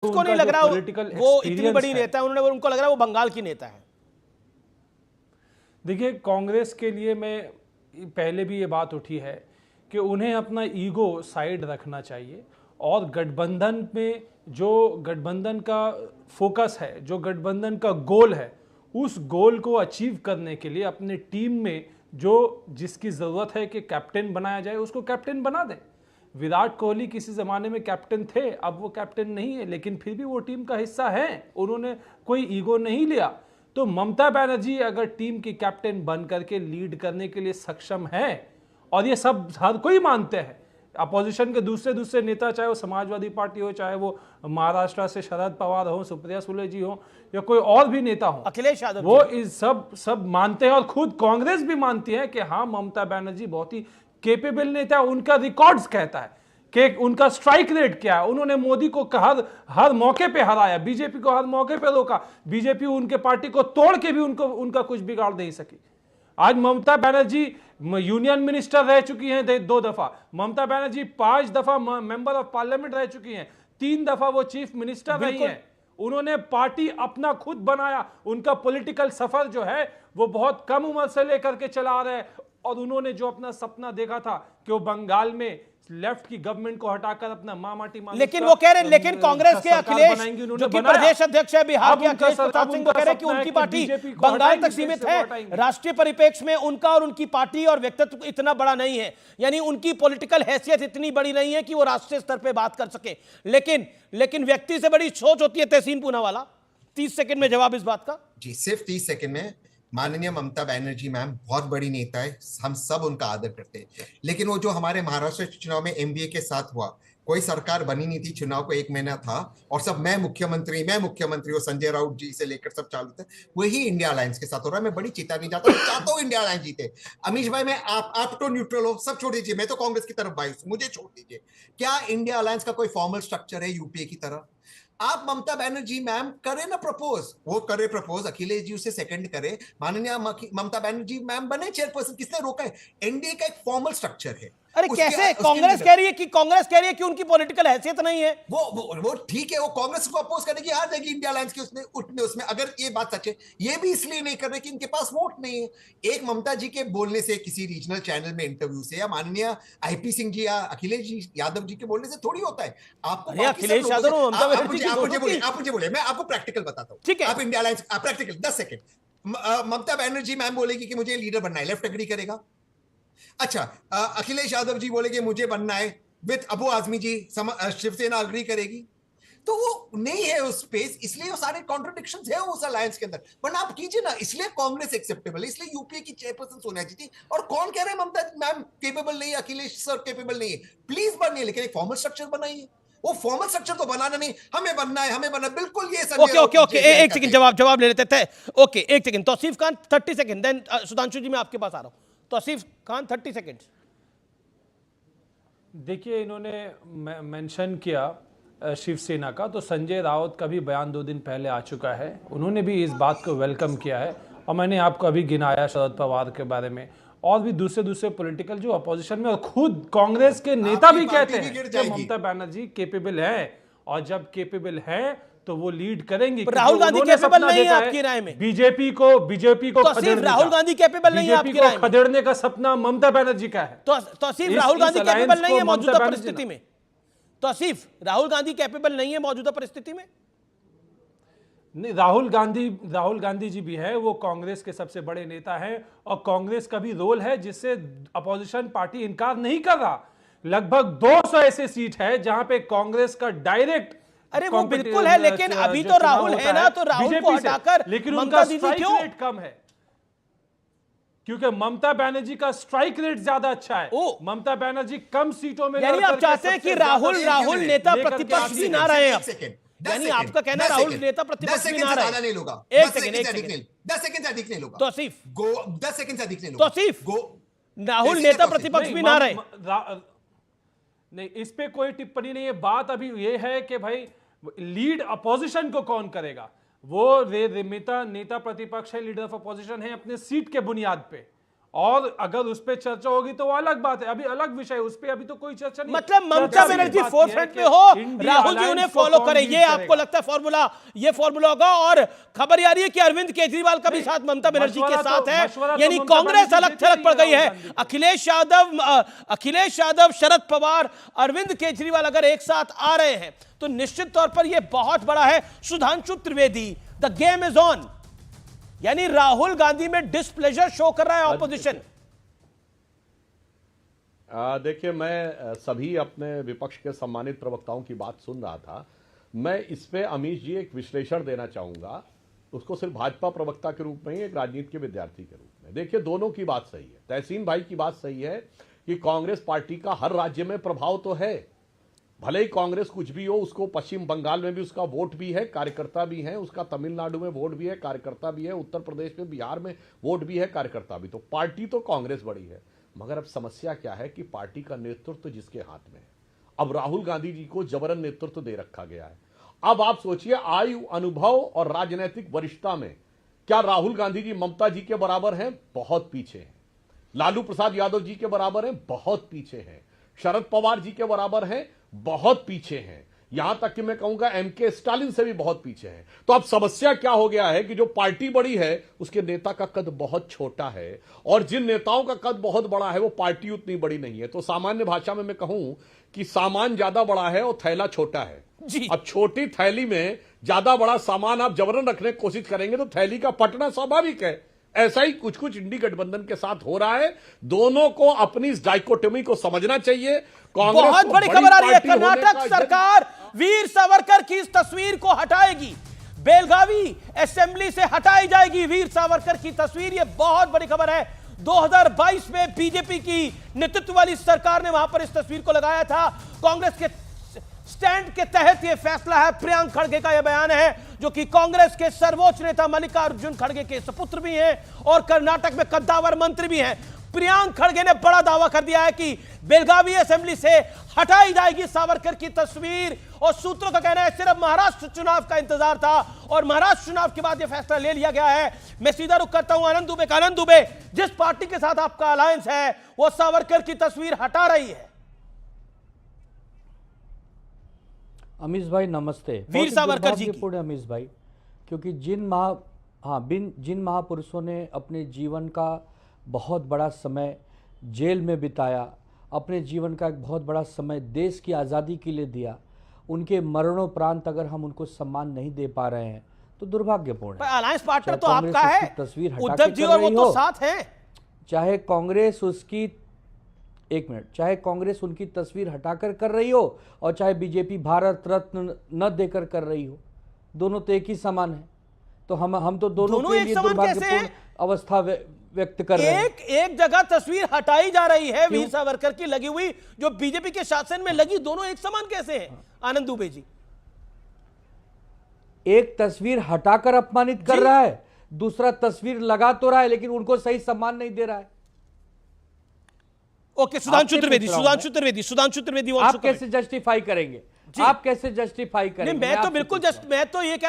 उसको नहीं लग रहा वो इतनी बड़ी है। नेता है, उनको लग रहा है वो बंगाल की नेता है। देखिए, कांग्रेस के लिए मैं पहले भी ये बात उठी है कि उन्हें अपना ईगो साइड रखना चाहिए और गठबंधन में जो गठबंधन का फोकस है, जो गठबंधन का गोल है, उस गोल को अचीव करने के लिए अपने टीम में जो जिसकी ज़रूरत है कि कैप्टन बनाया जाए उसको कैप्टन बना दें। विराट कोहली किसी ज़माने में कैप्टन थे, अब वो कैप्टन नहीं है, लेकिन फिर भी वो टीम का हिस्सा है, उन्होंने कोई ईगो नहीं लिया। तो ममता बनर्जी अगर टीम की कैप्टन बन करके लीड करने के लिए सक्षम है, और ये सब हर कोई मानते हैं, अपोजिशन के दूसरे नेता, चाहे वो समाजवादी पार्टी हो, चाहे वो महाराष्ट्र से शरद पवार हो, सुप्रिया सुले जी हो, या कोई और भी नेता हो, अखिलेश यादव, वो इस सब मानते हैं, और खुद कांग्रेस भी मानती है कि हाँ, ममता बनर्जी बहुत ही केपेबल नेता है। उनका रिकॉर्ड्स कहता है कि उनका स्ट्राइक रेट क्या है, उन्होंने मोदी को हर मौके पे हराया, बीजेपी को हर मौके पे रोका, बीजेपी उनके पार्टी को तोड़ के भी उनका कुछ बिगाड़ नहीं सकी। आज ममता बनर्जी यूनियन मिनिस्टर रह चुकी हैं 2 दफा, ममता बनर्जी 5 दफा मेंबर ऑफ पार्लियामेंट रह चुकी हैं, 3 दफा वो चीफ मिनिस्टर रही हैं। उन्होंने पार्टी अपना खुद बनाया, उनका पॉलिटिकल सफर जो है वो बहुत कम उम्र से लेकर के चला आ रहा है, और उन्होंने जो अपना सपना देखा था कि वो बंगाल में लेफ्ट की गवर्नमेंट को हटाकर अपना माटी, लेकिन वो कह रहे हैं, लेकिन कांग्रेस के अखिलेश जो कि प्रदेश अध्यक्ष है बिहार के, अखिलेश प्रसाद सिंह, वो कह रहे हैं कि उनकी पार्टी बंगाल तक सीमित है, राष्ट्रीय परिप्रेक्ष्य में उनका और उनकी पार्टी और व्यक्तित्व इतना बड़ा नहीं है, यानी उनकी पॉलिटिकल हैसियत इतनी बड़ी नहीं है कि वो राष्ट्रीय स्तर पर बात कर सके। लेकिन व्यक्ति से बड़ी सोच होती है। तहसीन पूनावाला, 30 सेकंड में जवाब इस बात का। जी, सिर्फ 30 सेकंड में। माननीय ममता बनर्जी मैम बहुत बड़ी नेता है, हम सब उनका आदर करते हैं, लेकिन वो जो हमारे महाराष्ट्र चुनाव में एमबीए के साथ हुआ, कोई सरकार बनी नहीं थी, चुनाव को 1 महीना था और सब मैं मुख्यमंत्री वो संजय राउत जी से लेकर सब चालू थे, वही इंडिया अलायंस के साथ हो रहा है। मैं बड़ी चेतावनी चाहता हूँ इंडिया अलायंस जीते। अमीश भाई, मैं आप तो न्यूट्रल हो, सब छोड़ दीजिए, मैं तो कांग्रेस की तरफ भाई, मुझे छोड़ दीजिए। क्या इंडिया अलायंस का कोई फॉर्मल स्ट्रक्चर है यूपीए की तरह? आप ममता बनर्जी मैम करे ना प्रपोज, वो करे प्रपोज, अखिलेश जी उसे सेकंड करे, माननीय ममता बनर्जी मैम बने चेयरपर्सन, किसने रोका है? एनडीए का एक फॉर्मल स्ट्रक्चर है। अरे कैसे कांग्रेस कह रही है कि उनकी पॉलिटिकल हैसियत नहीं है। वो ठीक है, वो कांग्रेस को अपोज करेगी, हार जाएगी इंडिया अलायंस के उसमें अगर ये बात सच है। ये भी इसलिए नहीं कर रहे कि इनके पास वोट नहीं है। एक ममता जी के बोलने से, किसी रीजनल चैनल में इंटरव्यू से, या माननीय आईपी सिंह जी या अखिलेश जी यादव जी के बोलने से थोड़ी होता है। आपको अखिलेश यादव, आप मुझे बोले, मैं आपको प्रैक्टिकल बताता हूँ। ठीक है, आप India alliance practical 10 second. Mamata Banerjee ma'am बोलेगी कि मुझे लीडर बनना है, लेफ्ट एग्री करेगा। अच्छा, अखिलेश यादव जी बोलेंगे मुझे बनना है, विद अबू आजमी जी शिवसेना अग्री करेगी। तो वो नहीं है उस स्पेस, इसलिए वो सारे कॉन्ट्रडिक्शंस है उस अलायंस के अंदर। वरना आप कीजिए ना, इसलिए कांग्रेस एक्सेप्टेबल है, इसलिए यूपीए की चेयरपर्सन सोनिया जी थी। और कौन कह रहे हैं ममता मैम केपेबल नहीं है, अखिलेश सर केपेबल नहीं है? प्लीज बनिए, लेकिन एक फॉर्मल स्ट्रक्चर बनाइए। वो फॉर्मल स्ट्रक्चर तो बनाना नहीं, हमें बनना है बिल्कुल। ये ओके, एक सेकंड जवाब ले लेते थे। ओके, एक second, Tauseef Khan 30 second, then Sudhanshu ji मैं आपके पास आ रहा हूं। तौसीफ खान 30 सेकंड। देखिए, इन्होंने मेंशन किया शिवसेना का, तो संजय राउत का भी बयान 2 दिन पहले आ चुका है, उन्होंने भी इस बात को वेलकम किया है, और मैंने आपको अभी गिनाया शरद पवार के बारे में, और भी दूसरे पॉलिटिकल जो अपोजिशन में, और खुद कांग्रेस के नेता भी कहते हैं कि ममता बनर्जी केपेबल है, और जब केपेबल है तो वो लीड करेंगी। राहुल गांधी केपेबल नहीं है आपकी राय में? बीजेपी को राहुल गांधी केपेबल नहीं है आपकी राय में? खदेड़ने का सपना ममता बनर्जी का है। तो सिर्फ राहुल गांधी केपेबल नहीं है मौजूदा परिस्थिति में? तो सिर्फ राहुल गांधी केपेबल नहीं है मौजूदा परिस्थिति में? नहीं, राहुल गांधी जी भी है, वो कांग्रेस के सबसे बड़े नेता हैं, और कांग्रेस का भी रोल है जिससे अपोजिशन पार्टी इनकार नहीं कर रहा। लगभग 200 ऐसे सीट है जहां पे कांग्रेस का डायरेक्ट, अरे वो बिल्कुल है, लेकिन अभी तो राहुल है ना, तो राहुल को हटाकर लेकिन उनका स्ट्राइक रेट कम है, क्योंकि ममता बनर्जी का स्ट्राइक रेट ज्यादा अच्छा है। ममता बनर्जी कम सीटों में, यानी आप चाहते हैं कि राहुल नेता प्रतिपक्ष भी ना रहे? यानी आपका कहना राहुल नेता प्रतिपक्ष भी ना रहे? एक सेकंड 10 सेकंड से अधिक नहीं लूंगा। तौसीफ, 10 सेकंड से अधिक नहीं लूंगा। तौसीफ, राहुल नेता प्रतिपक्ष भी ना रहे? नहीं, इस पे कोई टिप्पणी नहीं है। बात अभी ये है कि भाई लीड अपोजिशन को कौन करेगा। वो नेता प्रतिपक्ष है, लीडर ऑफ अपोजिशन है अपने सीट के बुनियाद पे, और अगर उस पे चर्चा होगी तो वो अलग बात है, अभी अलग विषय, उस पे अभी तो कोई चर्चा नहीं। मतलब ममता बनर्जी फोरफ्रंट पे हो, राहुल जी उन्हें फॉलो करें, ये आपको लगता है फॉर्मूला, ये फॉर्मूला होगा? और खबर आ रही है कि अरविंद केजरीवाल का भी साथ ममता बनर्जी के साथ है, यानी कांग्रेस अलग थलग पड़ गई है। अखिलेश यादव, शरद पवार, अरविंद केजरीवाल अगर एक साथ आ रहे हैं तो निश्चित तौर पर यह बहुत बड़ा है। Sudhanshu Trivedi, the game is on, यानी राहुल गांधी में डिस्प्लेजर शो कर रहा है ऑपोजिशन। देखिए, मैं सभी अपने विपक्ष के सम्मानित प्रवक्ताओं की बात सुन रहा था। मैं इस पे अमीश जी एक विश्लेषण देना चाहूंगा, उसको सिर्फ भाजपा प्रवक्ता के रूप में ही, एक राजनीति के विद्यार्थी के रूप में। देखिए, दोनों की बात सही है। तहसीन भाई की बात सही है कि कांग्रेस पार्टी का हर राज्य में प्रभाव तो है, भले ही कांग्रेस कुछ भी हो, उसको पश्चिम बंगाल में भी उसका वोट भी है, कार्यकर्ता भी है, उसका तमिलनाडु में वोट भी है, कार्यकर्ता भी है, उत्तर प्रदेश में, बिहार में वोट भी है, कार्यकर्ता भी। तो पार्टी तो कांग्रेस बड़ी है, मगर अब समस्या क्या है कि पार्टी का नेतृत्व जिसके हाथ में है, अब राहुल गांधी जी को जबरन नेतृत्व दे रखा गया है। अब आप सोचिए, आयु, अनुभव और राजनीतिक वरिष्ठता में क्या राहुल गांधी जी ममता जी के बराबर हैं? बहुत पीछे हैं। लालू प्रसाद यादव जी के बराबर हैं? बहुत पीछे हैं। शरद पवार जी के बराबर हैं? बहुत पीछे हैं। यहां तक कि मैं कहूंगा एमके स्टालिन से भी बहुत पीछे हैं। तो अब समस्या क्या हो गया है कि जो पार्टी बड़ी है उसके नेता का कद बहुत छोटा है, और जिन नेताओं का कद बहुत बड़ा है वो पार्टी उतनी बड़ी नहीं है। तो सामान्य भाषा में मैं कहूं कि सामान ज्यादा बड़ा है और थैला छोटा है जी। अब छोटी थैली में ज्यादा बड़ा सामान आप जबरन रखने की कोशिश करेंगे तो थैली का फटना स्वाभाविक है। ऐसा ही कुछ कुछ इंडी गठबंधन के साथ हो रहा है। दोनों को अपनी इस डाइकोटोमी को समझना चाहिए। कांग्रेस बहुत को बड़ी खबर आ रही है, पार्टी होने कर्नाटक का सरकार वीर सावरकर की इस तस्वीर को हटाएगी। बेलगावी असेंबली से हटाई जाएगी वीर सावरकर की तस्वीर। यह बहुत बड़ी खबर है। 2022 में बीजेपी की नेतृत्व वाली सरकार ने वहां पर इस तस्वीर को लगाया था। कांग्रेस के स्टैंड के तहत यह फैसला है। प्रियंक खड़गे का यह बयान है, जो कि कांग्रेस के सर्वोच्च नेता मल्लिकार्जुन खड़गे के सपुत्र भी हैं और कर्नाटक में कद्दावर मंत्री भी हैं। प्रियंक खड़गे ने बड़ा दावा कर दिया है कि बेलगावी असेंबली से हटाई जाएगी सावरकर की तस्वीर। और सूत्रों का कहना है सिर्फ महाराष्ट्र चुनाव का इंतजार था और महाराष्ट्र चुनाव के बाद यह फैसला ले लिया गया है। मैं सीधा रुख करता हूं आनंद दुबे का। आनंद दुबे, जिस पार्टी के साथ आपका अलायंस है वो सावरकर की तस्वीर हटा रही है। अमीश भाई नमस्ते। वीर सावरकर जी की अमीश भाई, क्योंकि जिन महापुरुषों ने अपने जीवन का बहुत बड़ा समय जेल में बिताया, अपने जीवन का एक बहुत बड़ा समय देश की आज़ादी के लिए दिया, उनके मरणोपरांत अगर हम उनको सम्मान नहीं दे पा रहे हैं तो दुर्भाग्यपूर्ण है। अलायंस पार्टनर तो आपका है, तस्वीर उद्धव जी, और वो तो साथ हैं। चाहे कांग्रेस उसकी, एक मिनट, चाहे कांग्रेस उनकी तस्वीर हटाकर कर रही हो और चाहे बीजेपी भारत रत्न न देकर कर रही हो, दोनों तो एक ही समान है। तो हम तो दोनों के लिए दुर्भाग्यपूर्ण अवस्था व्यक्त कर रहे हैं। एक जगह तस्वीर हटाई जा रही है वीर सावरकर की लगी हुई, जो बीजेपी के शासन में लगी, दोनों एक समान कैसे हैं? आनंद दुबे जी, एक तस्वीर हटाकर अपमानित कर रहा है, दूसरा तस्वीर लगा तो रहा है लेकिन उनको सही सम्मान नहीं दे रहा है। ओके, सुधांशु त्रिवेदी आप कैसे जस्टिफाई करेंगे? आप कैसे जस्टिफाई करेंगे? मैं तो बिल्कुल मैं तो ये कह